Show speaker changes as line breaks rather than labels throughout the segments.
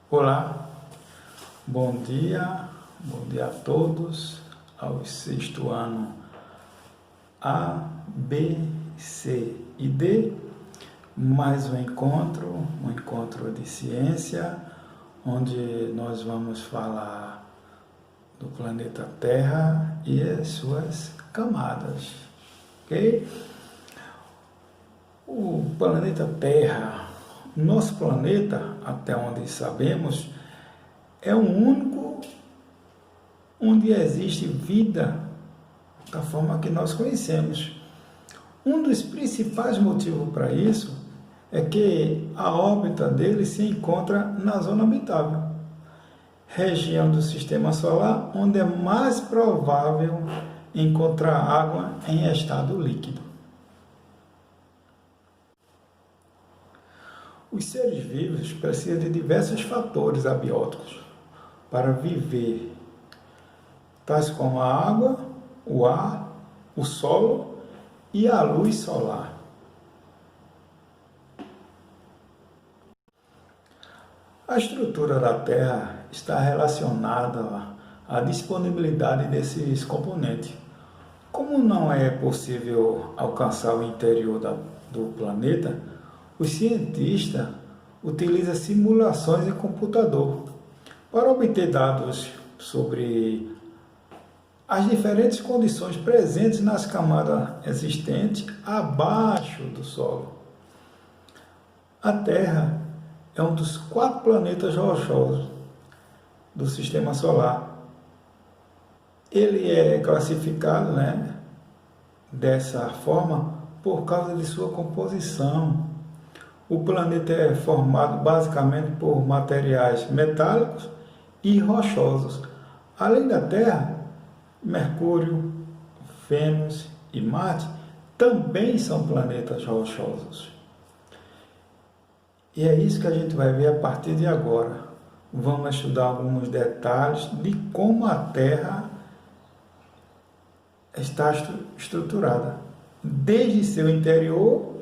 Olá, bom dia a todos, ao sexto ano A, B, C e D, mais um encontro de ciência, onde nós vamos falar do planeta Terra e as suas camadas, ok? O planeta Terra, nosso planeta, até onde sabemos, é o único onde existe vida da forma que nós conhecemos. Um dos principais motivos para isso é que a órbita dele se encontra na zona habitável, região do sistema solar onde é mais provável encontrar água em estado líquido. Os seres vivos precisam de diversos fatores abióticos para viver, tais como a água, o ar, o solo e a luz solar. A estrutura da Terra está relacionada à disponibilidade desses componentes. Como não é possível alcançar o interior do planeta, os cientistas utilizam simulações em computador para obter dados sobre as diferentes condições presentes nas camadas existentes abaixo do solo. A Terra é um dos 4 planetas rochosos do Sistema Solar. Ele é classificado, dessa forma por causa de sua composição. O planeta é formado basicamente por materiais metálicos e rochosos. Além da Terra, Mercúrio, Vênus e Marte também são planetas rochosos. E é isso que a gente vai ver a partir de agora. Vamos estudar alguns detalhes de como a Terra está estruturada, desde seu interior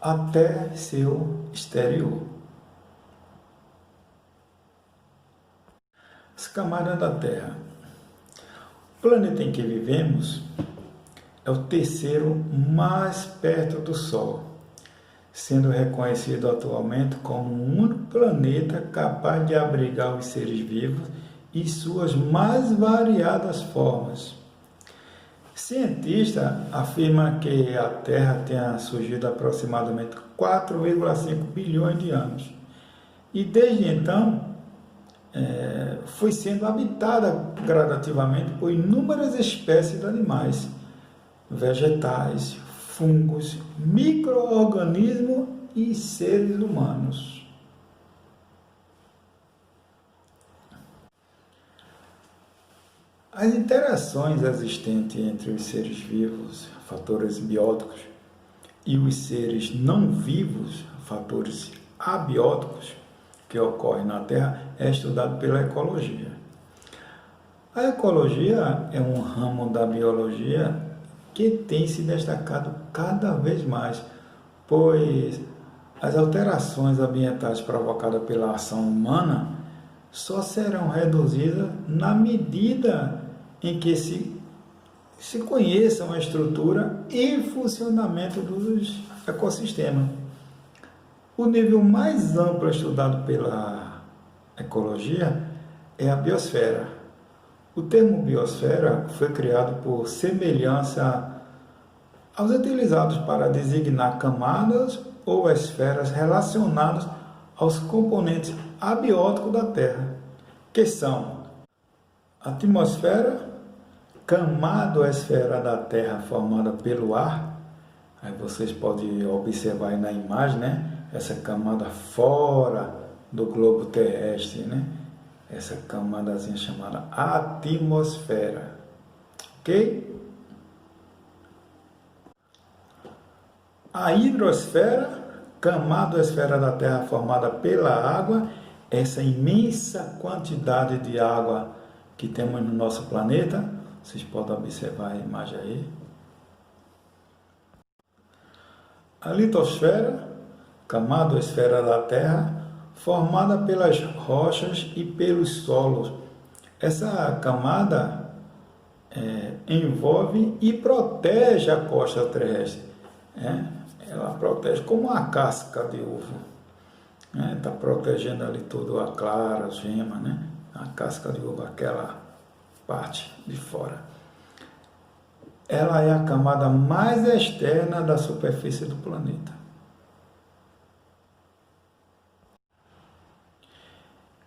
até seu exterior. As camadas da Terra. O planeta em que vivemos é o terceiro mais perto do Sol, sendo reconhecido atualmente como o único planeta capaz de abrigar os seres vivos e suas mais variadas formas. Cientistas afirmam que a Terra tenha surgido há aproximadamente 4,5 bilhões de anos e desde então foi sendo habitada gradativamente por inúmeras espécies de animais, vegetais, fungos, micro-organismos e seres humanos. As interações existentes entre os seres vivos, fatores bióticos, e os seres não vivos, fatores abióticos, que ocorrem na Terra, é estudado pela ecologia. A ecologia é um ramo da biologia que tem se destacado cada vez mais, pois as alterações ambientais provocadas pela ação humana só serão reduzidas na medida em que se conheçam a estrutura e funcionamento dos ecossistemas. O nível mais amplo estudado pela ecologia é a biosfera. O termo biosfera foi criado por semelhança aos utilizados para designar camadas ou esferas relacionadas aos componentes abióticos da Terra, que são a atmosfera, camada-esfera da Terra formada pelo ar. Aí vocês podem observar aí na imagem, essa camada fora do globo terrestre, essa camadazinha chamada atmosfera, ok? A hidrosfera, camada-esfera da Terra formada pela água, essa imensa quantidade de água que temos no nosso planeta, vocês podem observar a imagem aí. A litosfera, camada-esfera da Terra formada pelas rochas e pelos solos. Essa camada envolve e protege a costa terrestre. Ela protege como uma casca de ovo. Está protegendo ali toda a clara, a gema, né? A casca de ovo, aquela parte de fora. Ela é a camada mais externa da superfície do planeta.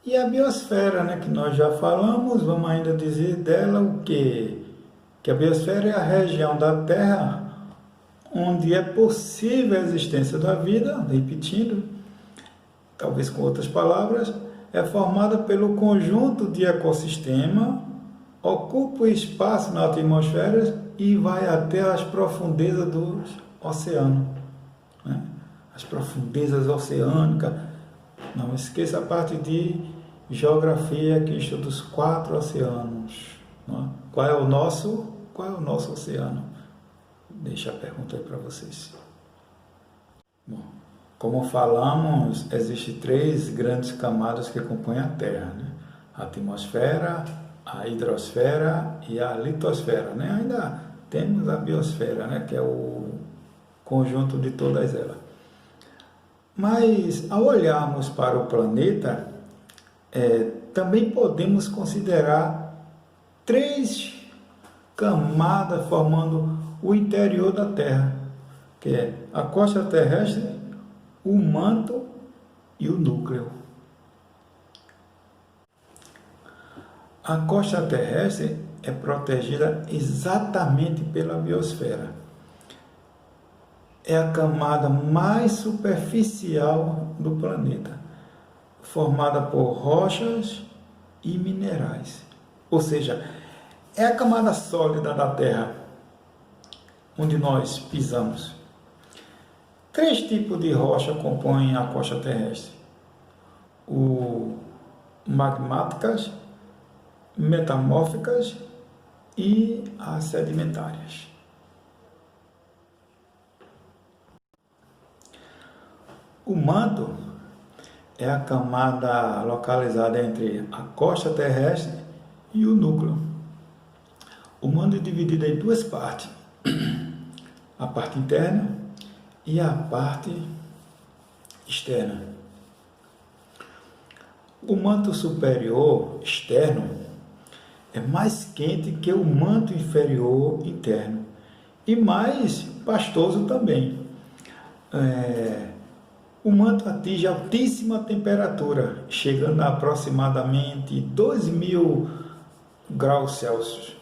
E a biosfera, né, que nós já falamos, vamos ainda dizer dela o quê? Que a biosfera é a região da Terra onde é possível a existência da vida, repetindo, talvez com outras palavras, é formada pelo conjunto de ecossistema, ocupa o espaço na atmosfera e vai até as profundezas do oceano. Né? As profundezas oceânicas. Não esqueça a parte de geografia que estuda os 4 oceanos. Né? Qual é o nosso oceano? Deixa a pergunta aí para vocês. Bom, como falamos, existem 3 grandes camadas que compõem a Terra, né? A atmosfera, a hidrosfera e a litosfera, né? Ainda temos a biosfera, né? Que é o conjunto de todas elas. Mas, ao olharmos para o planeta, também podemos considerar 3 camadas formando o interior da Terra, que é a costa terrestre, o manto e o núcleo. A costa terrestre é protegida exatamente pela biosfera. É a camada mais superficial do planeta, formada por rochas e minerais. Ou seja, é a camada sólida da Terra, onde nós pisamos. 3 tipos de rocha compõem a costa terrestre: o magmáticas, metamórficas e as sedimentárias. O manto é a camada localizada entre a costa terrestre e o núcleo. O manto é dividido em 2 partes: a parte interna e a parte externa. O manto superior externo é mais quente que o manto inferior interno e mais pastoso também. O manto atinge altíssima temperatura, chegando a aproximadamente 2.000 graus Celsius.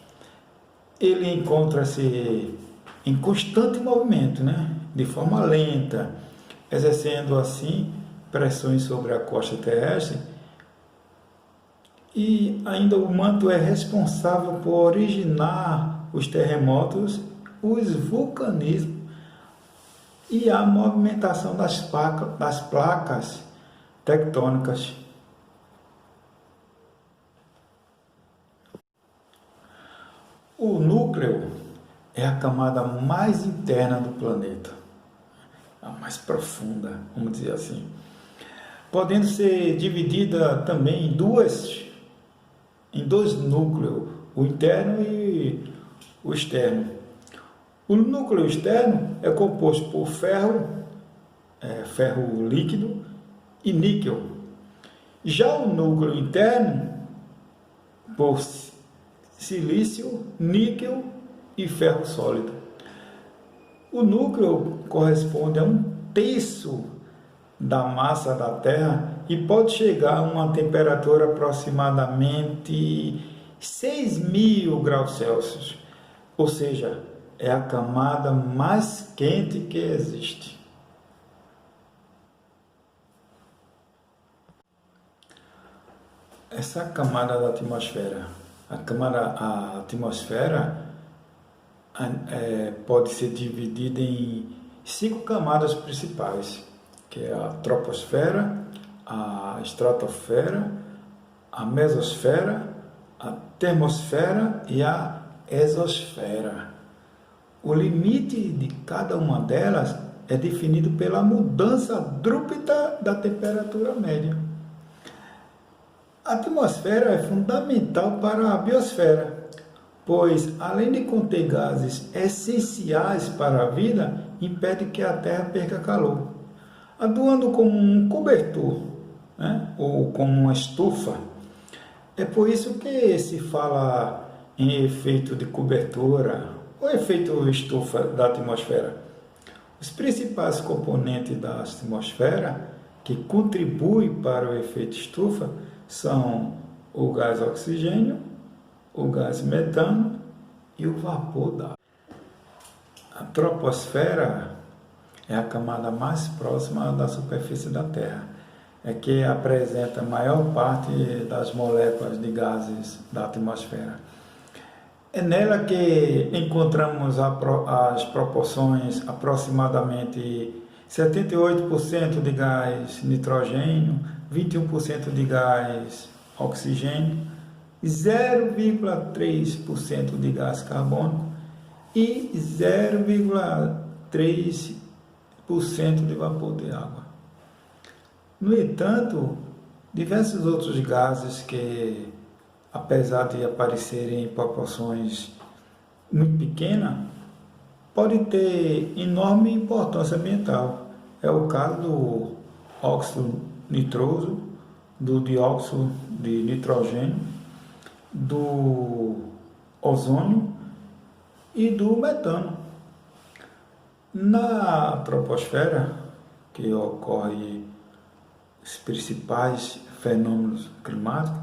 Ele encontra-se em constante movimento, né? De forma lenta, exercendo assim pressões sobre a costa terrestre. E ainda o manto é responsável por originar os terremotos, os vulcanismos e a movimentação das placas tectônicas. O núcleo é a camada mais interna do planeta, a mais profunda, vamos dizer assim, podendo ser dividida também em dois núcleos, o interno e o externo. O núcleo externo é composto por ferro líquido e níquel. Já o núcleo interno, por silício, níquel e ferro sólido. O núcleo corresponde a 1/3 da massa da Terra e pode chegar a uma temperatura aproximadamente 6.000 graus Celsius, ou seja, é a camada mais quente que existe. Essa camada da atmosfera, a atmosfera pode ser dividida em 5 camadas principais, que é a troposfera, a estratosfera, a mesosfera, a termosfera e a exosfera. O limite de cada uma delas é definido pela mudança abrupta da temperatura média. A atmosfera é fundamental para a biosfera, pois, além de conter gases essenciais para a vida, impede que a Terra perca calor, atuando como um cobertor, né? Ou como uma estufa. É por isso que se fala em efeito de cobertura ou efeito estufa da atmosfera. Os principais componentes da atmosfera que contribuem para o efeito estufa são o gás oxigênio, o gás metano e o vapor d'água. A troposfera é a camada mais próxima da superfície da Terra, é que apresenta a maior parte das moléculas de gases da atmosfera. É nela que encontramos as proporções aproximadamente 78% de gás nitrogênio, 21% de gás oxigênio, 0,3% de gás carbônico e 0,3% de vapor de água. No entanto, diversos outros gases que, apesar de aparecerem em proporções muito pequenas, podem ter enorme importância ambiental. É o caso do óxido nitroso, do dióxido de nitrogênio, do ozônio e do metano. Na troposfera, que ocorre os principais fenômenos climáticos,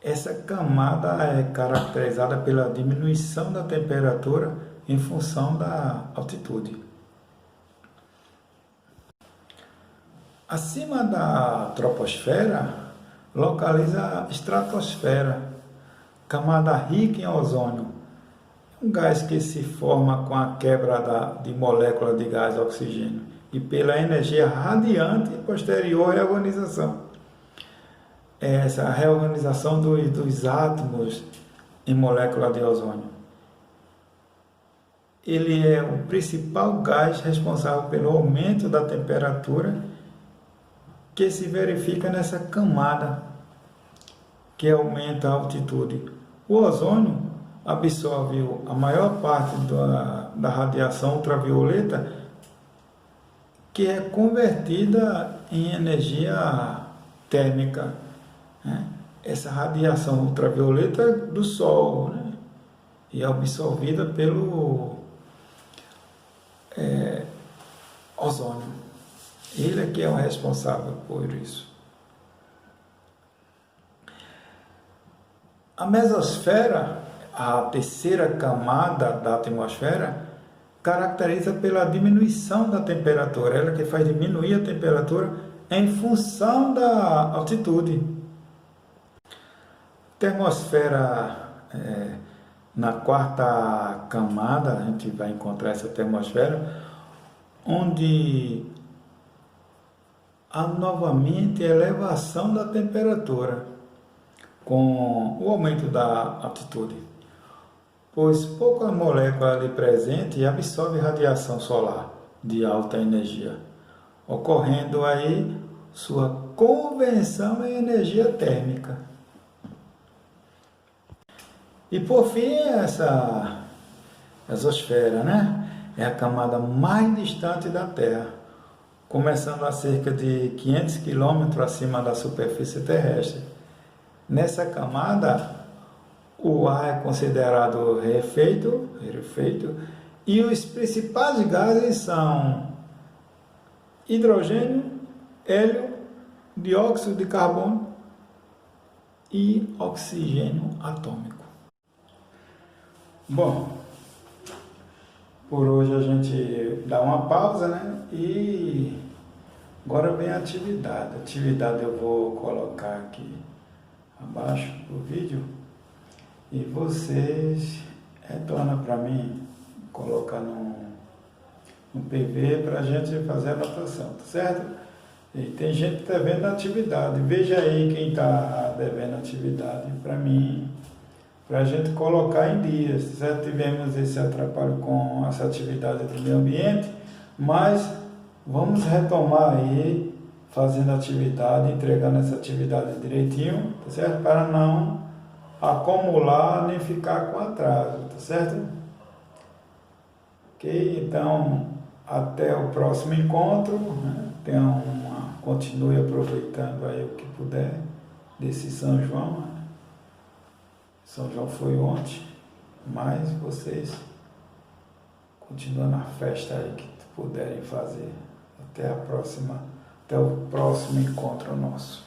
essa camada é caracterizada pela diminuição da temperatura em função da altitude. Acima da troposfera, localiza a estratosfera, camada rica em ozônio, um gás que se forma com a quebra de molécula de gás oxigênio e pela energia radiante posterior à reorganização. Essa reorganização dos átomos em molécula de ozônio. Ele é o principal gás responsável pelo aumento da temperatura que se verifica nessa camada que aumenta a altitude. O ozônio absorve a maior parte da radiação ultravioleta, que é convertida em energia térmica, né? Essa radiação ultravioleta do Sol, né? E é absorvida pelo ozônio. Ele é que é o responsável por isso. A mesosfera, a terceira camada da atmosfera, caracteriza pela diminuição da temperatura. Ela que faz diminuir a temperatura em função da altitude. Termosfera, na quarta camada, a gente vai encontrar essa termosfera, onde há novamente a elevação da temperatura com o aumento da altitude, pois pouca molécula ali presente absorve radiação solar de alta energia, ocorrendo aí sua conversão em energia térmica. E por fim, essa exosfera, né? É a camada mais distante da Terra, começando a cerca de 500 km acima da superfície terrestre. Nessa camada, o ar é considerado rarefeito, e os principais gases são hidrogênio, hélio, dióxido de carbono e oxigênio atômico. Bom, por hoje a gente dá uma pausa, né? E agora vem a atividade. A atividade eu vou colocar aqui abaixo do vídeo e vocês retornam para mim, colocar no PV para a gente fazer a anotação, tá certo? E tem gente devendo atividade. Veja aí quem está devendo atividade para mim, para a gente colocar em dia. Já tivemos esse atrapalho com essa atividade do meio ambiente, mas vamos retomar aí, fazendo atividade, entregando essa atividade direitinho, tá certo? Para não acumular nem ficar com atraso, tá certo? Ok? Então, até o próximo encontro, né? Continue aproveitando aí o que puder desse São João, né? São João foi ontem, mas vocês continuam na festa aí que puderem fazer. Até o próximo encontro nosso.